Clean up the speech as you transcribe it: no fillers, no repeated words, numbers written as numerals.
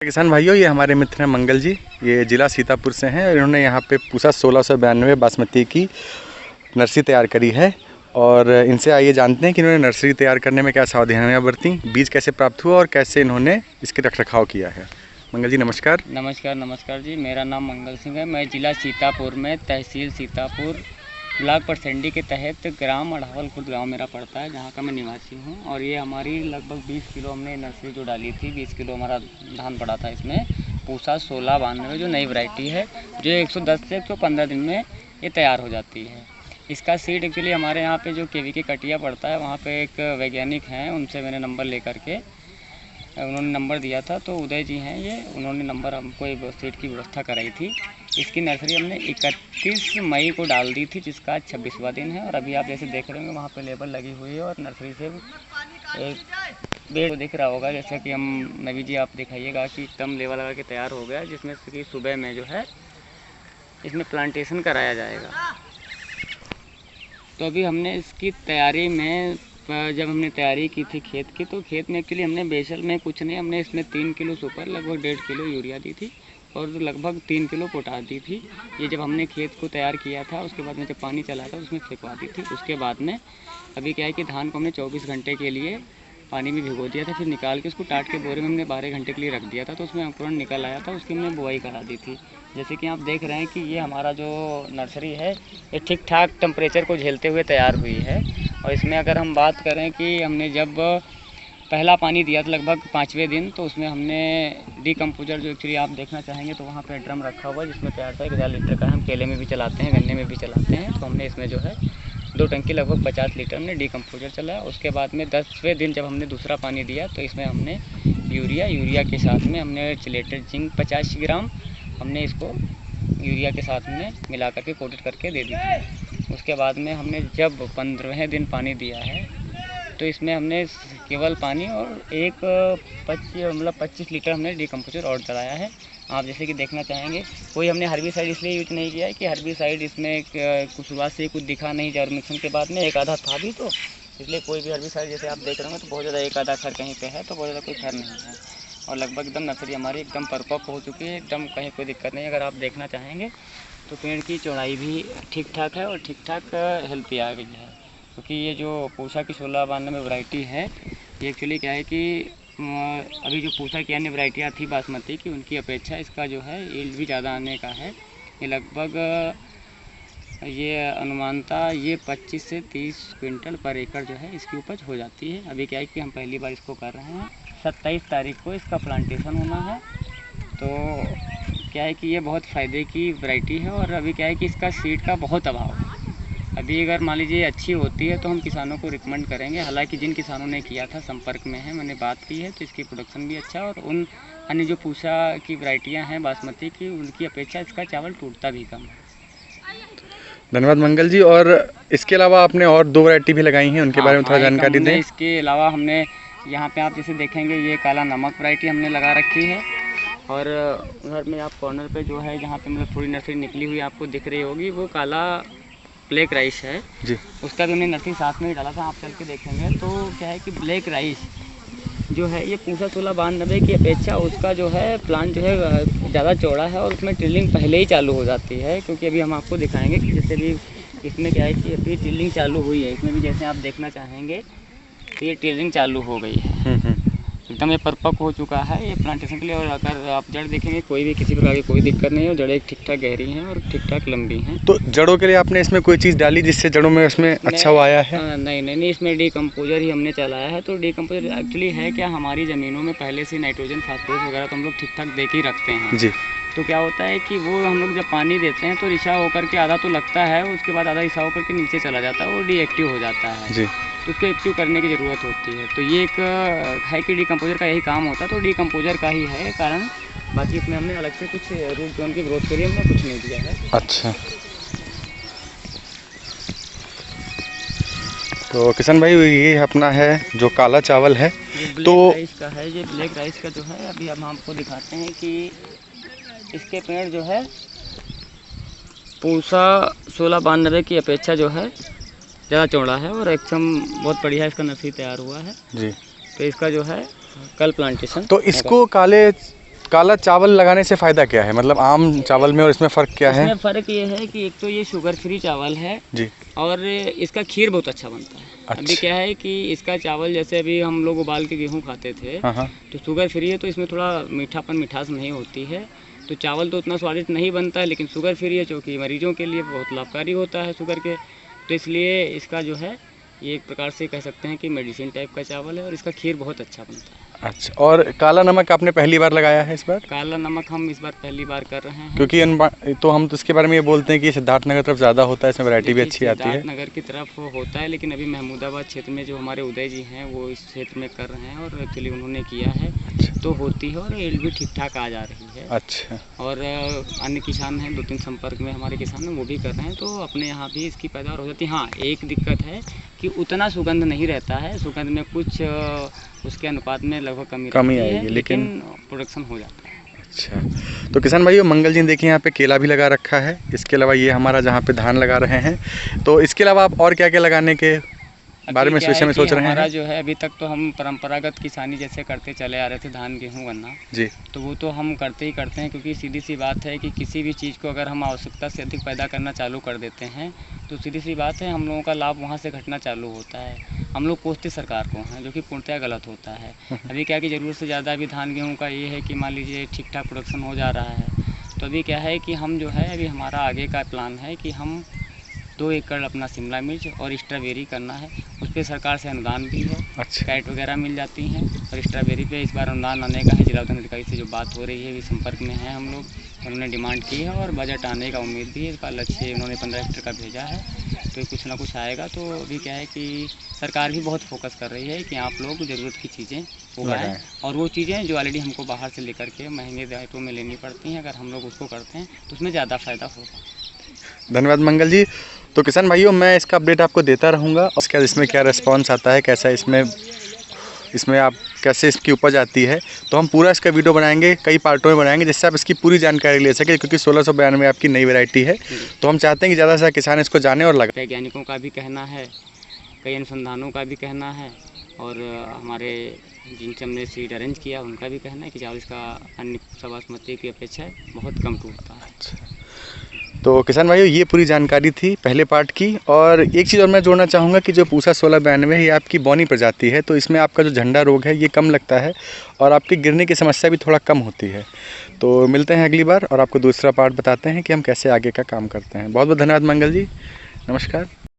किसान भाइयों, ये हमारे मित्र हैं मंगल जी। ये ज़िला सीतापुर से हैं और इन्होंने यहाँ पे पूसा 1692 बासमती की नर्सरी तैयार करी है। और इनसे आइए जानते हैं कि इन्होंने नर्सरी तैयार करने में क्या सावधानियाँ बरती, बीज कैसे प्राप्त हुआ और कैसे इन्होंने इसके रखरखाव किया है। मंगल जी नमस्कार। नमस्कार जी। मेरा नाम मंगल सिंह है। मैं ज़िला सीतापुर में तहसील सीतापुर ब्लॉक परसंडी के तहत ग्राम अढ़ावल खुर्द गाँव मेरा पड़ता है, जहाँ का मैं निवासी हूँ। और ये हमारी लगभग 20 किलो हमने नर्सरी जो डाली थी, 20 किलो हमारा धान पड़ा था। इसमें पूसा 1692 जो नई वैरायटी है, जो 110 से 115 दिन में ये तैयार हो जाती है। इसका सीड एक्चुअली हमारे यहाँ पे जो केवी के कटिया पड़ता है, वहाँ पे एक वैज्ञानिक हैं, उनसे मैंने नंबर ले करके उन्होंने नंबर दिया था। तो उदय जी हैं ये, उन्होंने नंबर हमको एक सीट की व्यवस्था कराई थी। इसकी नर्सरी हमने 31 मई को डाल दी थी, जिसका आज 26वां दिन है। और अभी आप जैसे देख रहे होंगे वहाँ पे लेबल लगी हुई है और नर्सरी से एक बेड दिख रहा होगा। जैसे कि हम नवी जी आप दिखाइएगा कि एकदम लेवल लगा के तैयार हो गया, जिसमें कि सुबह में जो है इसमें प्लांटेशन कराया जाएगा। तो अभी हमने इसकी तैयारी में जब हमने तैयारी की थी खेत की, तो खेत में एक्चुअली हमने बेसल में कुछ नहीं, हमने इसमें 3 किलो सुपर, लगभग 1.5 किलो यूरिया दी थी और लगभग 3 किलो पोटाश दी थी। ये जब हमने खेत को तैयार किया था, उसके बाद में जब पानी चला था उसमें फेंकवा दी थी। उसके बाद में अभी क्या है कि धान को हमने 24 घंटे के लिए पानी में भिगो दिया था, फिर निकाल के उसको टाट के बोरे में हमने 12 घंटे के लिए रख दिया था। तो उसमें अंकुरण निकल आया था, उसकी हमने बुआई करा दी थी। जैसे कि आप देख रहे हैं कि ये हमारा जो नर्सरी है, ये ठीक ठाक टेम्परेचर को झेलते हुए तैयार हुई है। और इसमें अगर हम बात करें कि हमने जब पहला पानी दिया था लगभग 5वें दिन, तो उसमें हमने डीकम्पोजर जो एक्चुअली आप देखना चाहेंगे तो वहाँ पे ड्रम रखा हुआ है, जिसमें तैयार था 1000 लीटर का। हम केले में भी चलाते हैं, गन्ने में भी चलाते हैं। तो हमने इसमें जो है 2 टंकी लगभग 50 लीटर हमने डीकम्पोजर चलाया। उसके बाद में 10वें दिन जब हमने दूसरा पानी दिया, तो इसमें हमने यूरिया के साथ में हमने चिलेटेड जिंक 50 ग्राम हमने इसको यूरिया के साथ में मिला करके कोटेड करके दे दी थी। उसके बाद में हमने जब 15वें दिन पानी दिया है, तो इसमें हमने केवल पानी और एक 25 लीटर हमने डीकम्पोजर और डलाया है। आप जैसे कि देखना चाहेंगे, कोई हमने हर्बिसाइड इसलिए यूज नहीं किया है कि हर्बिसाइड इसमें कुछ शुरुआत से कुछ दिखा नहीं, जर्मिनेशन के बाद में एक आधा था भी, तो इसलिए कोई भी हर्बिसाइड जैसे आप देख रहे होंगे तो बहुत ज़्यादा एक आधा खर कहीं पे है, तो बहुत ज़्यादा कोई खर नहीं है। और लगभग एकदम नर्सरी हमारी एकदम परिपक्व हो चुकी है, एकदम कहीं कोई दिक्कत नहीं। अगर आप देखना चाहेंगे तो पेड़ की चौड़ाई भी ठीक ठाक है और ठीक ठाक हेल्थ आ गई है। क्योंकि ये जो पूसा की 1692 वैरायटी है, ये एक्चुअली क्या है कि अभी जो पूसा की अन्य वैरायटियाँ थी बासमती की, उनकी अपेक्षा इसका जो है यील्ड भी ज़्यादा आने का है। ये लगभग ये अनुमानता ये 25 से 30 क्विंटल पर एकड़ जो है इसकी उपज हो जाती है। अभी क्या है कि हम पहली बार इसको कर रहे हैं। 27 तारीख को इसका प्लांटेशन होना है। तो क्या है कि ये बहुत फ़ायदे की वैरायटी है। और अभी क्या है कि इसका सीड का बहुत अभाव है। अभी अगर मान लीजिए अच्छी होती है तो हम किसानों को रिकमेंड करेंगे। हालांकि जिन किसानों ने किया था संपर्क में है, मैंने बात की है, तो इसकी प्रोडक्शन भी अच्छा है। और उन अन्य जो पूसा की वैरायटियाँ हैं बासमती की, उनकी अपेक्षा इसका चावल टूटता भी कम है। धन्यवाद मंगल जी। और इसके अलावा आपने और 2 वैरायटी भी लगाई हैं, उनके बारे में थोड़ा जानकारी दें। इसके अलावा हमने यहाँ पे आप जैसे देखेंगे, ये काला नमक वैरायटी हमने लगा रखी है। और उधर में आप कॉर्नर पे जो है, जहाँ पे मतलब थोड़ी नर्सरी निकली हुई आपको दिख रही होगी, वो काला ब्लैक राइस है जी। उसका भी हमने नर्सरी साथ में ही डाला था। आप चल के देखेंगे तो क्या है कि ब्लैक राइस जो है ये पूसा 1692 की अपेक्षा उसका जो है प्लांट जो है ज़्यादा चौड़ा है और उसमें टिलिंग पहले ही चालू हो जाती है। क्योंकि अभी हम आपको दिखाएंगे कि जैसे भी इसमें क्या है कि अभी टिलिंग चालू हुई है। इसमें भी जैसे आप देखना चाहेंगे तो ये टिलिंग चालू हो गई है, एकदम ये परिपक्व हो चुका है ये प्लांटेशन के लिए। और अगर आप जड़ देखेंगे, कोई भी किसी प्रकार की कोई दिक्कत नहीं है। जड़ें ठीक ठाक गहरी हैं और ठीक ठाक लंबी हैं। तो जड़ों के लिए आपने इसमें कोई चीज़ डाली जिससे जड़ों में उसमें अच्छा वो आया है? नहीं, इसमें डीकम्पोजर ही हमने चलाया है। तो डीकम्पोजर एक्चुअली है क्या, हमारी ज़मीनों में पहले से नाइट्रोजन फास्फोरस वगैरह तो हम लोग ठीक ठाक दे के ही रखते हैं जी। तो क्या होता है कि वो हम लोग जब पानी देते हैं तो रिसा होकर के आधा तो लगता है, उसके बाद आधा रिसा होकर के नीचे चला जाता है, वो डीएक्टिव हो जाता है जी। तो उसको एक्टिव करने की ज़रूरत होती है। तो ये एक है कि डीकम्पोजर का यही काम होता है। तो डीकम्पोजर का ही है कारण, बाकी इसमें हमने अलग से कुछ रूट जोन की ग्रोथ के लिए हमने कुछ नहीं दिया है। अच्छा, तो किशन भाई ये अपना है जो काला चावल है, तो राइस का है, ये ब्लैक राइस का जो है अभी हम आपको दिखाते हैं कि इसके पेड़ जो है पूसा 1692 की अपेक्षा जो है ज़्यादा चौड़ा है और एकदम बहुत बढ़िया इसका नर्सरी तैयार हुआ है जी। तो इसका जो है कल प्लांटेशन। तो इसको काले काला चावल लगाने से फ़ायदा क्या है, मतलब आम चावल में और इसमें फ़र्क क्या है? इसमें फ़र्क ये है कि एक तो ये शुगर फ्री चावल है जी। और इसका खीर बहुत अच्छा बनता है। अभी अच्छा। क्या है कि इसका चावल जैसे अभी हम लोग उबाल के गेहूँ खाते थे, हाँ हाँ। तो शुगर फ्री है तो इसमें थोड़ा मिठास नहीं होती है, तो चावल तो उतना स्वादिष्ट नहीं बनता है, लेकिन शुगर फ्री है जो कि मरीजों के लिए बहुत लाभकारी होता है शुगर के, तो इसलिए इसका जो है ये एक प्रकार से कह सकते हैं कि मेडिसिन टाइप का चावल है और इसका खीर बहुत अच्छा बनता है। अच्छा, और काला नमक आपने पहली बार लगाया है इस बार? काला नमक हम इस बार पहली बार कर रहे हैं, क्योंकि तो हम तो इसके बारे में ये बोलते हैं कि सिद्धार्थनगर तरफ ज़्यादा होता है, इसमें वैरायटी भी अच्छी आती है। सिद्धार्थनगर की तरफ होता है, लेकिन अभी महमूदाबाद क्षेत्र में जो हमारे उदय जी हैं वो इस क्षेत्र में कर रहे हैं और एक्चुअली उन्होंने किया है तो होती है और यील्ड भी ठीक ठाक आ जा रही है। अच्छा। और अन्य किसान हैं, 2-3 संपर्क में हमारे किसान हैं, वो भी कर रहे हैं, तो अपने यहाँ भी इसकी पैदावार हो जाती है। हाँ, एक दिक्कत है कि उतना सुगंध नहीं रहता है, सुगंध में कुछ उसके अनुपात में लगभग कमी आएगी, है, लेकिन प्रोडक्शन हो जाता है। अच्छा, तो किसान भाइयों, मंगल जी ने देखिए यहाँ पे केला भी लगा रखा है, इसके अलावा ये हमारा जहाँ पे धान लगा रहे हैं, तो इसके अलावा आप और क्या क्या लगाने के बारे में इस विषय में सोच रहे हैं? हमारा जो है अभी तक तो हम परंपरागत किसानी जैसे करते चले आ रहे थे, धान गेहूँ गन्ना जी। तो वो तो हम करते ही करते हैं, क्योंकि सीधी सी बात है कि किसी भी चीज़ को अगर हम आवश्यकता से अधिक पैदा करना चालू कर देते हैं तो सीधी सी बात है हम लोगों का लाभ वहाँ से घटना चालू होता है। हम लोग कोसते सरकार को हैं, जो कि पूर्णतः गलत होता है। अभी क्या कि ज़रूरत से ज़्यादा अभी धान गेहूँ का ये है कि मान लीजिए ठीक ठाक प्रोडक्शन हो जा रहा है, तो अभी क्या है कि हम जो है अभी हमारा आगे का प्लान है कि हम 2 एकड़ अपना शिमला मिर्च और स्ट्रॉबेरी करना है, उस पर सरकार से अनुदान भी है। अच्छा। कैट वगैरह मिल जाती हैं और स्ट्रॉबेरी पे इस बार अनुदान आने का है। जिला उद्यान अधिकारी से जो बात हो रही है, अभी संपर्क में हैं हम लोग, उन्होंने डिमांड की है और बजट आने का उम्मीद भी है। इस बार लक्ष्य उन्होंने 15 हेक्टेयर का भेजा है, तो कुछ ना कुछ आएगा। तो अभी क्या है कि सरकार भी बहुत फोकस कर रही है कि आप लोग ज़रूरत की चीज़ें उगाएँ, और वो चीज़ें जो ऑलरेडी हमको बाहर से लेकर के महंगे रेटों में लेनी पड़ती हैं, अगर हम लोग उसको करते हैं तो उसमें ज़्यादा फ़ायदा होगा। धन्यवाद मंगल जी। तो किसान भाइयों, मैं इसका अपडेट आपको देता रहूँगा, उसके बाद इसमें क्या रिस्पॉन्स आता है, कैसा इसमें आप कैसे इसकी उपज आती है, तो हम पूरा इसका वीडियो बनाएंगे, कई पार्टों में बनाएंगे, जिससे आप इसकी पूरी जानकारी ले सकें, क्योंकि 1692 आपकी नई वैरायटी है, तो हम चाहते हैं कि ज़्यादा से ज़्यादा किसान इसको जाने और लगाएं। वैज्ञानिकों का भी कहना है, कई अनुसंधानों का भी कहना है, और हमारे जिनसे हमने सीड अरेंज किया उनका भी कहना है कि चावल इसका अन्य बासमती की अपेक्षा बहुत कम टूटता है। अच्छा, तो किसान भाइयों, ये पूरी जानकारी थी पहले पार्ट की। और एक चीज़ और मैं जोड़ना चाहूँगा कि जो पूसा 1692 है, ये आपकी बौनी प्रजाति है, तो इसमें आपका जो झंडा रोग है ये कम लगता है और आपकी गिरने की समस्या भी थोड़ा कम होती है। तो मिलते हैं अगली बार और आपको दूसरा पार्ट बताते हैं कि हम कैसे आगे का काम करते हैं। बहुत बहुत धन्यवाद मंगल जी, नमस्कार।